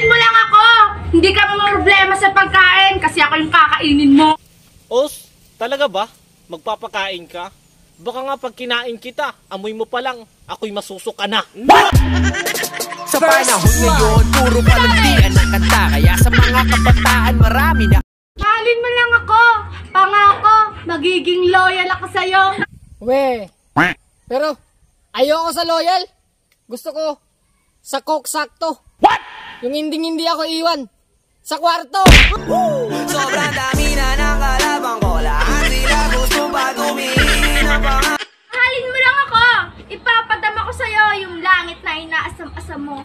Mahalin mo lang ako! Hindi ka problema sa pagkain kasi ako yung kakainin mo. Os, talaga ba? Magpapakain ka? Baka nga pag kinain kita, amoy mo pa lang, ako'y masusuka na. Sa panahon ngayon, puro palantian ang kanta. Kaya sa mga kabataan, marami na. Mahalin mo lang ako. Pangako, magiging loyal ako sa'yo. We, pero ayoko sa loyal. Gusto ko sa coke sakto. What? Yung hindi ako iwan sa kwarto. Sobrang dami na ng kalabang ko. Lahat sila gusto pa gumihinap ang... Mahalin mo lang ako. Ipapadama ko sa'yo yung langit na inaasam-asam mo.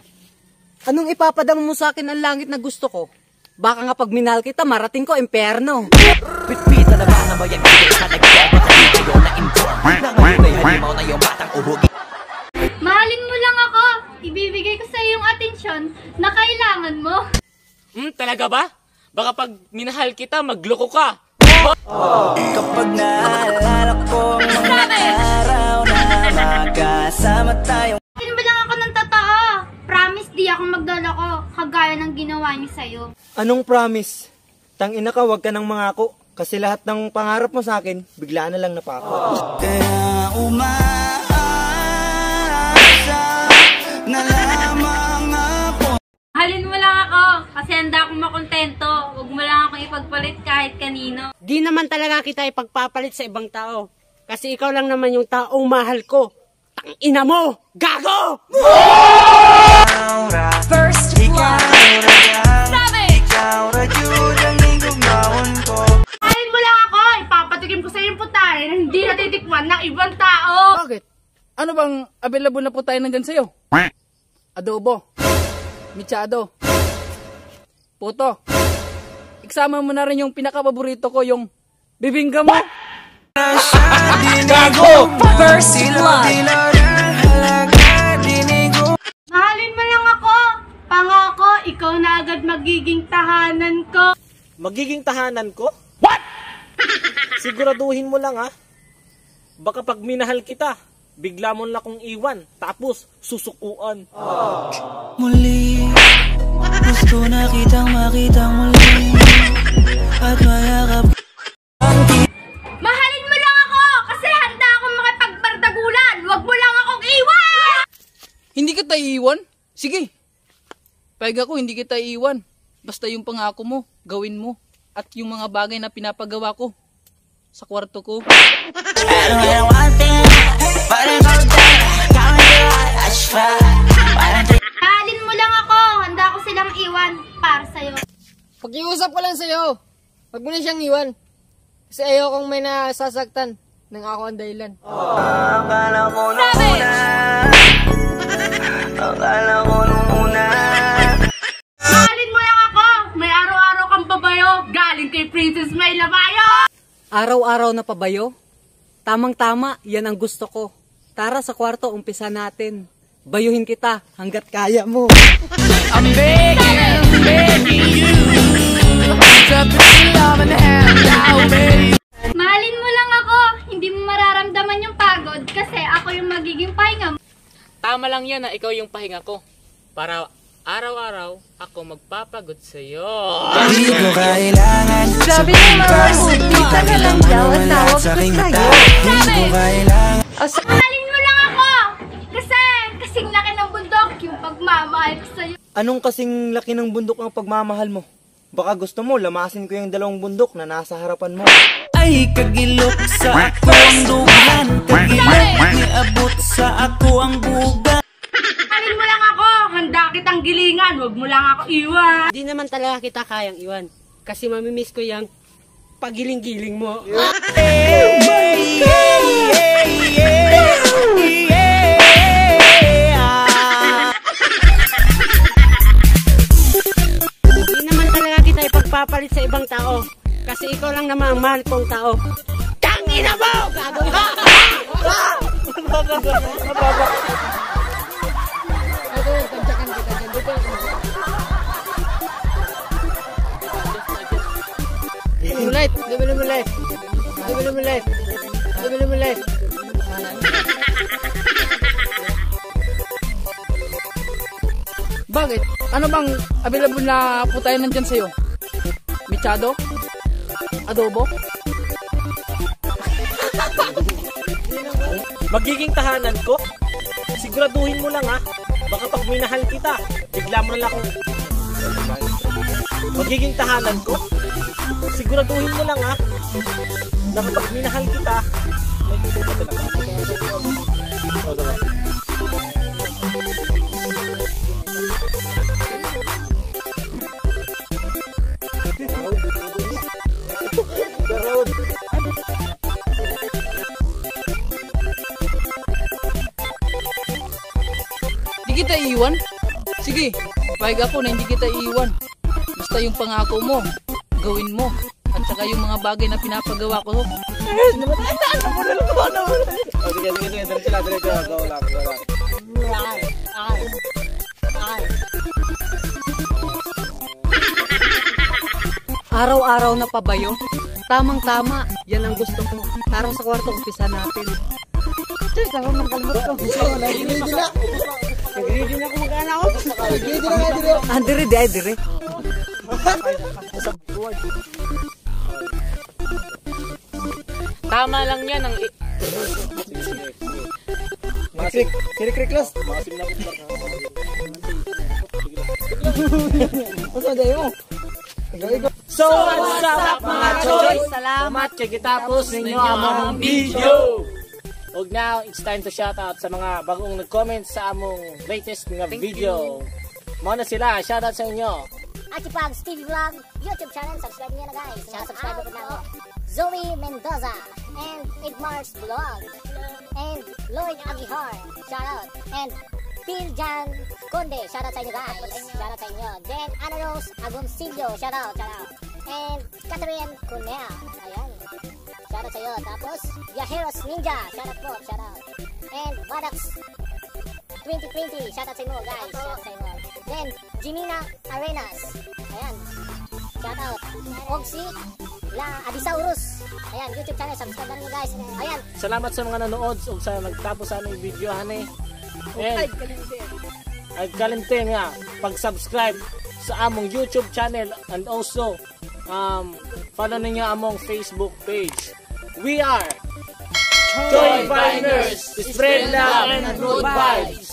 Anong ipapadama mo sa akin ang langit na gusto ko? Baka nga pag minahal kita, marating ko impyerno. Pitpita na ba na mayang bigay sa nagkaya sa di kayo na-inform na ngayon ay halimaw na yung batang uhugi. Mahalin mo lang ako. Ibibigay ko sa'yo yung atensyon na kailangan mo. Talaga ba? Baka pag minahal kita, magloko ka. Kapag naalala ko ang mga araw na magkasama tayo. Mahalin mo lang ako ng totoo. Promise di ako magdoloko kagaya ng ginawa niyo sa'yo. Anong promise? Tangina ka, wag ka nang mangako. Kasi lahat ng pangarap mo sa akin, biglaan na lang napako. Kaya umaasa na lamang ako. Mahalin mo lang ako kasi handa akong makontento. Huwag mo lang akong ipagpalit kahit kanino. Di naman talaga kita ipagpapalit sa ibang tao. Kasi ikaw lang naman yung taong mahal ko. Tangina mo! Gago! First blood. Mahalin mo lang ako. Ipapatikim ko sa'yo yung putahe na hindi natitikman ng ibang tao. Bakit? Ano bang available na po tayo nandyan sa'yo? Adobo. Michado. Puto. Iksama mo na rin yung pinakapaborito ko, yung bibingka mo. Gago! First blood. Mahalin mo lang ako. Pangako, ikaw na agad magiging tahanan ko. Magiging tahanan ko? What? Siguraduhin mo lang ha. Baka pag minahal kita, bigla mo na akong iwan, tapos susukuan. Muli, gusto na kitang makitang muli. At mayakap. Mahalin mo lang ako kasi handa akong makipagbardagulan. Huwag mo lang akong iwan! Hindi kita iiwan? Sige. Payag ako, hindi kita iiwan. Basta yung pangako mo, gawin mo. At yung mga bagay na pinapagawa ko sa kwarto ko. Mahalin mo lang ako. Handa ko silang iwan para sa'yo. Pag-iusap ko lang sa'yo. Huwag mo na siyang iwan. Kasi ayokong may nasasaktan nang ako ang dahilan. Akala ko nung una. Akala ko nung una. Mahalin mo lang ako. May araw-araw kang babayo. Galing kay Princess May Labayo. Araw-araw na pabayo? Tamang-tama, yan ang gusto ko. Tara sa kwarto, umpisa natin. Bayuhin kita hanggat kaya mo. I'm begging you to put your love in the hand now, baby. Mahalin mo lang ako. Hindi mo mararamdaman yung pagod kasi ako yung magiging pahinga mo. Tama lang yan na ikaw yung pahinga ko. Para araw-araw ako magpapagod sa'yo. Di ko kailangan sabihin pa. Kita nilang mawala sa aking mata. Di ko kailangan. Mahalin mo lang ako. Kasi kasing laki ng bundok yung pagmamahal ko sa'yo. Anong kasing laki ng bundok ang pagmamahal mo? Baka gusto mo, lamasin ko yung dalawang bundok na nasa harapan mo. Ay kagilok sa ako ang dugan. Kagilok niabot sa ako ang buga. Mahalin mo lang ako. Handa kitang gilingan. Huwag mo lang ako iwan. Di naman talaga kita kayang iwan. Kasi mamimiss ko yung pagiling-giling mo. Di naman talaga kita ipagpapalit sa ibang tao. Kasi ikaw lang naman ang mahal kong tao. Tangina mo! Gagawin ka! Mulit! Mulit! Bakit? Ano bang available na putahe nandyan sa'yo? Mechado? Adobo? Magiging tahanan ko? Siguraduhin mo lang ha. Baka pag minahal kita, bigla mo lang akong... Magiging tahanan ko? Siguraduhin mo lang ha. Na kapag minahal kita, may tutuwa talaga. O, diba? Di kita iiwan? Sige, pahig ako na hindi kita iiwan. Basta yung pangako mo, gawin mo. At saka yung mga bagay na pinapagawa ko. O, sige, diretso lang. Go lang. Araw-araw na pabayo. Tamang-tama. Yan ang gusto ko. Tara sa kwarto, umpisa natin. Cheers, ako nakalimot ko. Nag-ready na ako mag-anak ko. Dire. Tama lang yan ang... Krik, Los. So, what's up mga choy? Salamat. Kagitapos ninyo among video. Og now, it's time to shout out sa mga bagong nag-comment sa among latest nga video. Muna sila, shout out sa inyo. Akipags TV Vlog YouTube channel, subscribe niyo na guys. Subscribe po na ako. Zoe Mendoza and Igmars Vlog and Lloyd Aguilar, shout out. And Piljan Conde, shout out sa inyo guys. Shout out sa inyo. Then Ana Rose Agoncillo, shout out. And Catherine Cunea, ayan. Shout out sa iyo. Tapos Viajeros Ninja, shout out po, shout out. And Badax 2020, shout out sa inyo guys. Shout out sa inyo. Then Jimina Arenas, ayan. Shout out. Ogsi La Adisaurus, ayan, YouTube channel, subscribe na niyo guys. Ayan. Salamat sa mga nanood ug sa nagtapos sa aming video hane. And ay kalimtin nga pag-subscribe sa among YouTube channel and also follow ninyo among Facebook page. We are Choy Biners, spread love and good vibes.